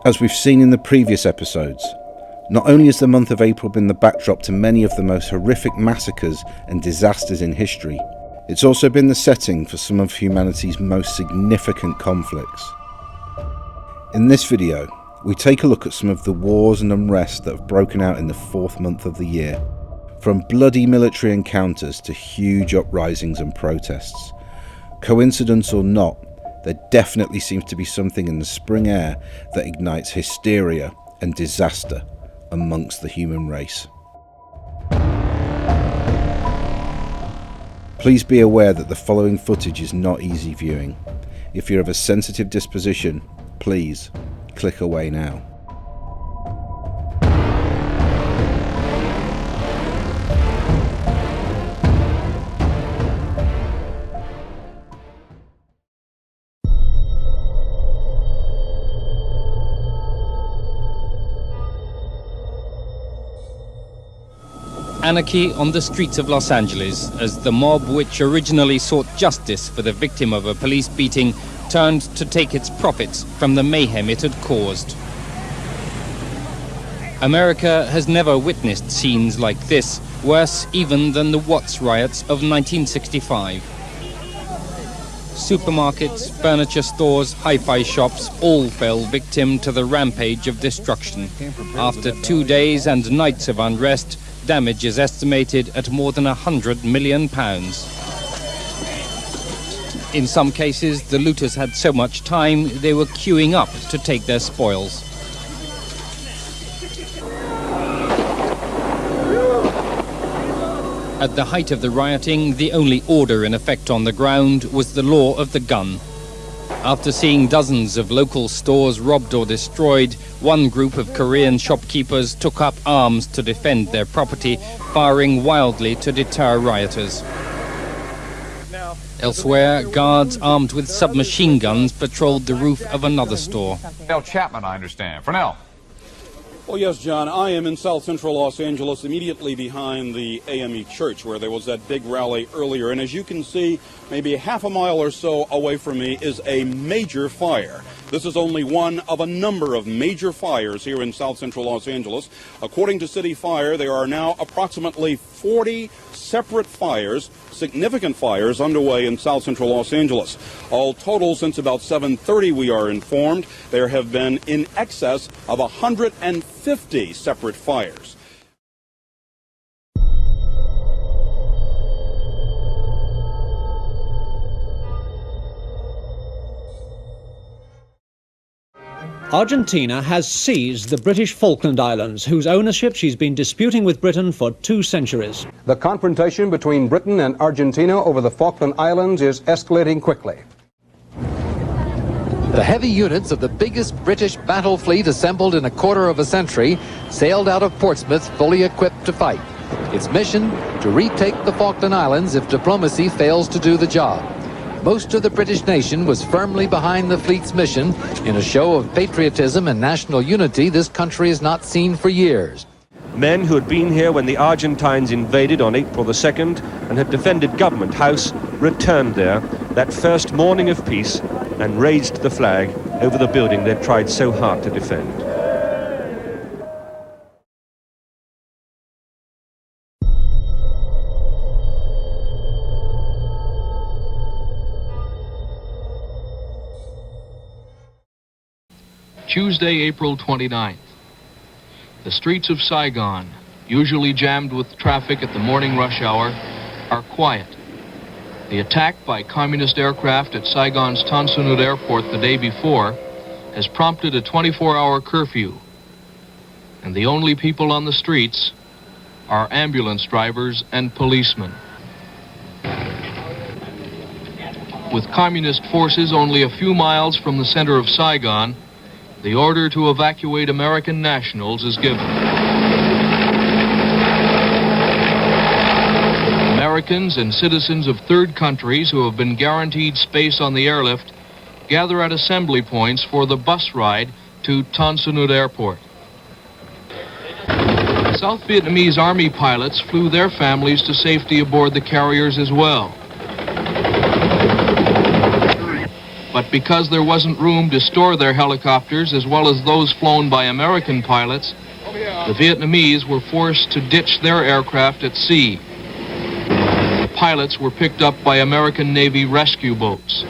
As we've seen in the previous episodes, not only has the month of April been the backdrop to many of the most horrific massacres and disasters in history, it's also been the setting for some of humanity's most significant conflicts. In this video, we take a look at some of the wars and unrest that have broken out in the fourth month of the year, from bloody military encounters to huge uprisings and protests. Coincidence or not, there definitely seems to be something in the spring air that ignites hysteria and disaster amongst the human race. Please be aware that the following footage is not easy viewing. If you're of a sensitive disposition, please click away now. Anarchy on the streets of Los Angeles as the mob, which originally sought justice for the victim of a police beating, turned to take its profits from the mayhem it had caused. America has never witnessed scenes like this, worse even than the Watts riots of 1965. Supermarkets, furniture stores, hi-fi shops all fell victim to the rampage of destruction. After 2 days and nights of unrest, damage is estimated at more than £100 million. In some cases, the looters had so much time they were queuing up to take their spoils. At the height of the rioting, the only order in effect on the ground was the law of the gun. After seeing dozens of local stores robbed or destroyed, one group of Korean shopkeepers took up arms to defend their property, firing wildly to deter rioters. Elsewhere, guards armed with submachine guns patrolled the roof of another store. Fernell Chapman, I understand. Fernell. Well, yes, John. I am in South Central Los Angeles, immediately behind the AME Church, where there was that big rally earlier. And as you can see, maybe half a mile or so away from me is a major fire. This is only one of a number of major fires here in South Central Los Angeles. According to City Fire, there are now approximately 40 separate fires, significant fires, underway in South Central Los Angeles. All total, since about 7:30, we are informed, there have been in excess of 150 separate fires. Argentina has seized the British Falkland Islands, whose ownership she's been disputing with Britain for 2 centuries. The confrontation between Britain and Argentina over the Falkland Islands is escalating quickly. The heavy units of the biggest British battle fleet assembled in a quarter of a century sailed out of Portsmouth fully equipped to fight. Its mission, to retake the Falkland Islands if diplomacy fails to do the job. Most of the British nation was firmly behind the fleet's mission in a show of patriotism and national unity this country has not seen for years. Men who had been here when the Argentines invaded on April the 2nd and had defended Government House returned there that first morning of peace and raised the flag over the building they'd tried so hard to defend. Tuesday, April 29th. The streets of Saigon, usually jammed with traffic at the morning rush hour, are quiet. The attack by communist aircraft at Saigon's Tan Son Nhut airport the day before has prompted a 24-hour curfew. And the only people on the streets are ambulance drivers and policemen. With communist forces only a few miles from the center of Saigon, the order to evacuate American nationals is given. Americans and citizens of third countries who have been guaranteed space on the airlift gather at assembly points for the bus ride to Tan Son Nhut Airport. South Vietnamese Army pilots flew their families to safety aboard the carriers as well. But because there wasn't room to store their helicopters as well as those flown by American pilots, the Vietnamese were forced to ditch their aircraft at sea. The pilots were picked up by American Navy rescue boats.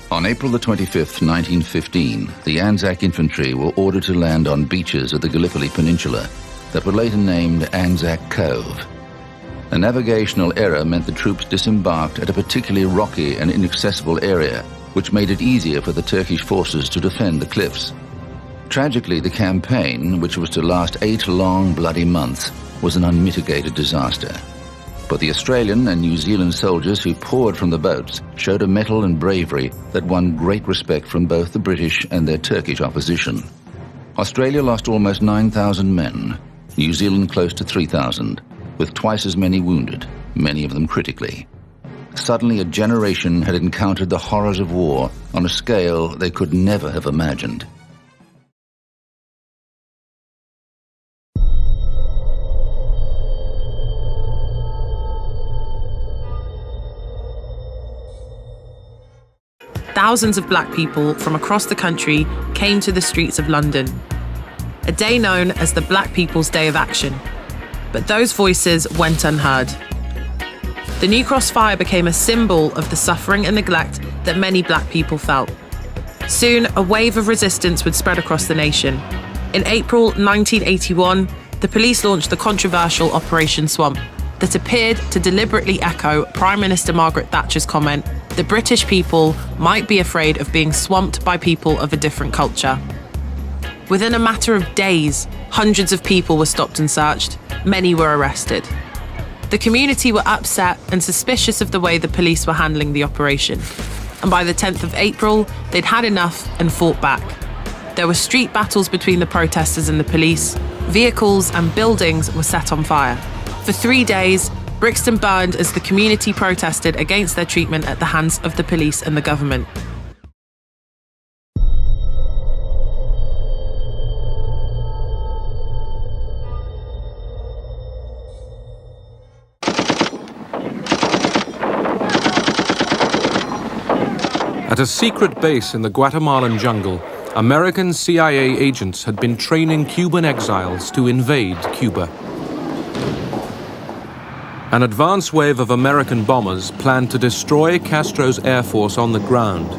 On April the 25th, 1915, the Anzac infantry were ordered to land on beaches of the Gallipoli Peninsula that were later named Anzac Cove. A navigational error meant the troops disembarked at a particularly rocky and inaccessible area, which made it easier for the Turkish forces to defend the cliffs. Tragically, the campaign, which was to last 8 long, bloody months, was an unmitigated disaster. But the Australian and New Zealand soldiers who poured from the boats showed a mettle and bravery that won great respect from both the British and their Turkish opposition. Australia lost almost 9,000 men, New Zealand close to 3,000, with twice as many wounded, many of them critically. Suddenly a generation had encountered the horrors of war on a scale they could never have imagined. Thousands of black people from across the country came to the streets of London, a day known as the Black People's Day of Action. But those voices went unheard. The New Cross fire became a symbol of the suffering and neglect that many black people felt. Soon, a wave of resistance would spread across the nation. In April 1981, the police launched the controversial Operation Swamp that appeared to deliberately echo Prime Minister Margaret Thatcher's comment that British people might be afraid of being swamped by people of a different culture. Within a matter of days, hundreds of people were stopped and searched. Many were arrested. The community were upset and suspicious of the way the police were handling the operation. And by the 10th of April, they'd had enough and fought back. There were street battles between the protesters and the police. Vehicles and buildings were set on fire. For 3 days, Brixton burned as the community protested against their treatment at the hands of the police and the government. At a secret base in the Guatemalan jungle, American CIA agents had been training Cuban exiles to invade Cuba. An advance wave of American bombers planned to destroy Castro's air force on the ground.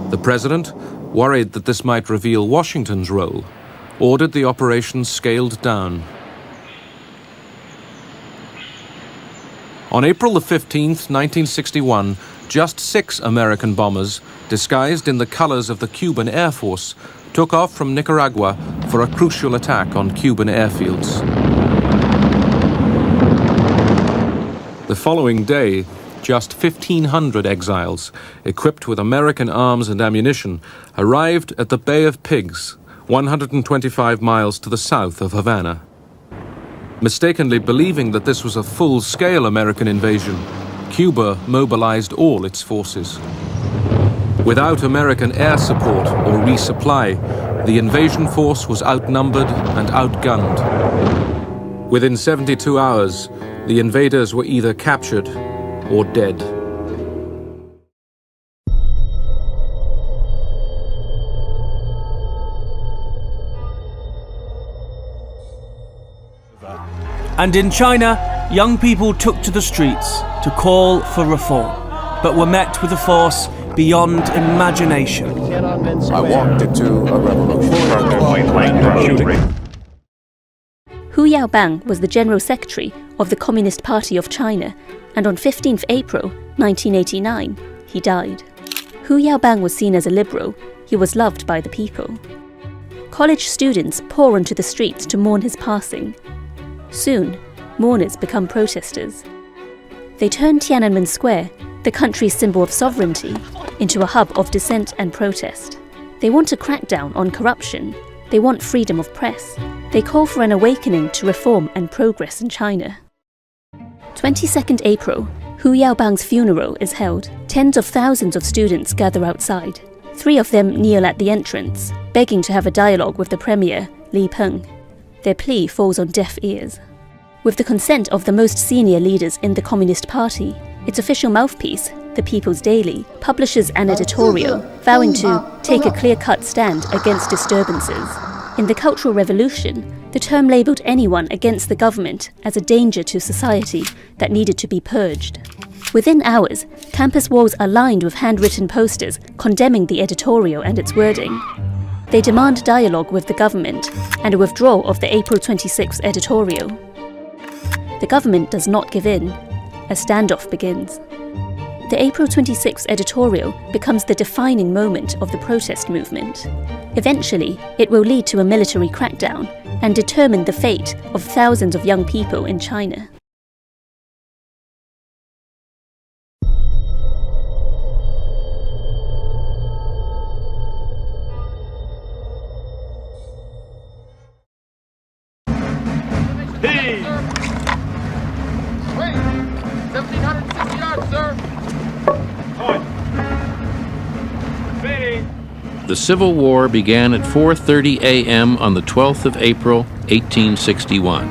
The president, worried that this might reveal Washington's role, ordered the operation scaled down. On April the 15th, 1961, just 6 American bombers, disguised in the colors of the Cuban Air Force, took off from Nicaragua for a crucial attack on Cuban airfields. The following day, just 1,500 exiles, equipped with American arms and ammunition, arrived at the Bay of Pigs, 125 miles to the south of Havana. Mistakenly believing that this was a full-scale American invasion, Cuba mobilized all its forces. Without American air support or resupply, the invasion force was outnumbered and outgunned. Within 72 hours, the invaders were either captured or dead. And in China, young people took to the streets to call for reform, but were met with a force beyond imagination. I walked into a revolution. Hu Yaobang was the General Secretary of the Communist Party of China, and on 15th April 1989, he died. Hu Yaobang was seen as a liberal. He was loved by the people. College students pour onto the streets to mourn his passing. Soon, mourners become protesters. They turn Tieanaman Square, the country's symbol of sovereignty, into a hub of dissent and protest. They want a crackdown on corruption. They want freedom of press. They call for an awakening to reform and progress in China. 22nd April, Hu Hu Yaobang's funeral is held. Tens of thousands of students gather outside. 3 of them kneel at the entrance, begging to have a dialogue with the premier, Li Peng. Their plea falls on deaf ears. With the consent of the most senior leaders in the Communist Party, its official mouthpiece, the People's Daily, publishes an editorial vowing to take a clear-cut stand against disturbances. In the Cultural Revolution, the term labelled anyone against the government as a danger to society that needed to be purged. Within hours, campus walls are lined with handwritten posters condemning the editorial and its wording. They demand dialogue with the government and a withdrawal of the April 26 editorial. The government does not give in. A standoff begins. The April 26 editorial becomes the defining moment of the protest movement. Eventually, it will lead to a military crackdown and determine the fate of thousands of young people in China. The Civil War began at 4:30 a.m. on the 12th of April, 1861.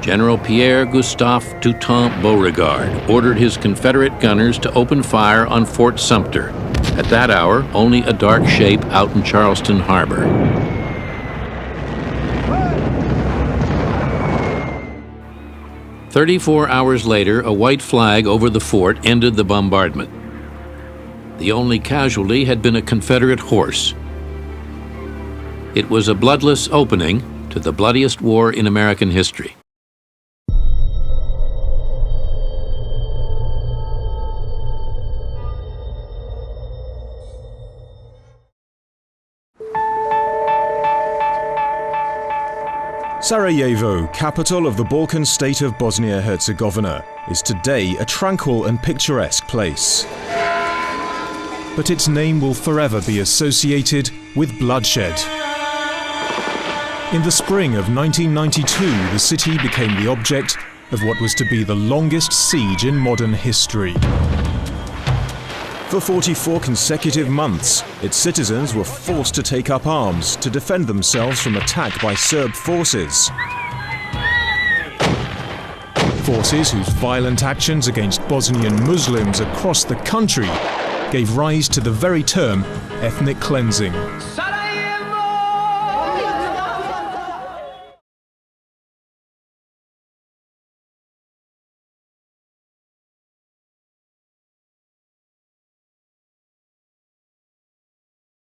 General Pierre-Gustave Toutant Beauregard ordered his Confederate gunners to open fire on Fort Sumter. At that hour, only a dark shape out in Charleston Harbor. "34 hours later, a white flag over the fort ended the bombardment. The only casualty had been a Confederate horse. It was a bloodless opening to the bloodiest war in American history." Sarajevo, capital of the Balkan state of Bosnia-Herzegovina, is today a tranquil and picturesque place. But its name will forever be associated with bloodshed. In the spring of 1992, the city became the object of what was to be the longest siege in modern history. For 44 consecutive months, its citizens were forced to take up arms to defend themselves from attack by Serb forces. Forces whose violent actions against Bosnian Muslims across the country gave rise to the very term ethnic cleansing.